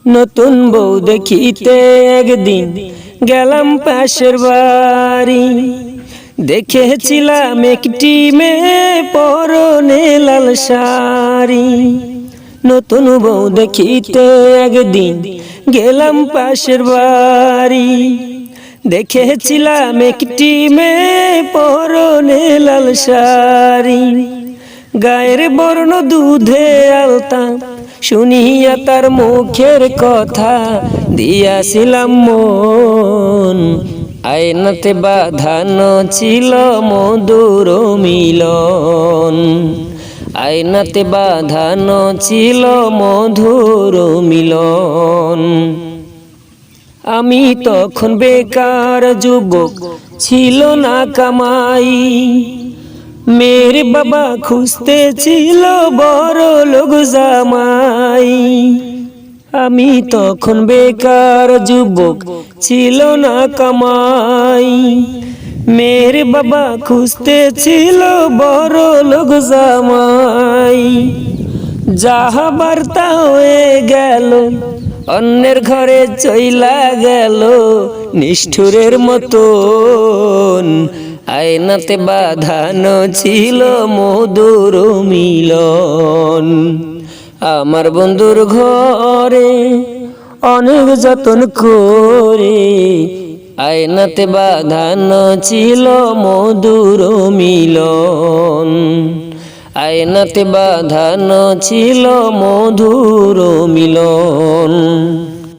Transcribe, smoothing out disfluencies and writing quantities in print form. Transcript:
নতুন বউ দেখিতে একদিন গেলাম পাশের বাড়ি। দেখেছিলাম একটি মেয়ে পরনে লাল শাড়ি। নতুন বউ দেখিতে একদিন গেলাম পাশের বাড়ি। দেখেছিলাম একটি মেয়ে পরনে লাল শাড়ি। গায়ের বর্ণ দুধে আলতা, শুনিয়া তার মুখের কথা দিয়াছিলাম মন। আয়নাতে বাঁধানো ছিল মধুর মিলন। আয়নাতে বাঁধানো ছিল মধুর মিলন। আমি তখন বেকার যুবক, ছিল না কামাই। মেয়ের বাবা খুঁজতে ছিল বড় লোক জামাই। আমি তখন বেকার যুবক, ছিল না কামাই। মেয়ের বাবা খুঁজতে ছিল বড় লোক জামাই। যাহা বার্তা হয়ে গেল, অন্যের ঘরে চইলা গেল নিষ্ঠুরের মতন। আয়নাতে বাঁধানো ছিল মধুর মিলন। আমার বন্ধুর ঘরে অনেক যতন করে আয়নাতে বাঁধানো ছিল মধুর মিলন। আয়নাতে বাঁধানো ছিল মধুর মিলন।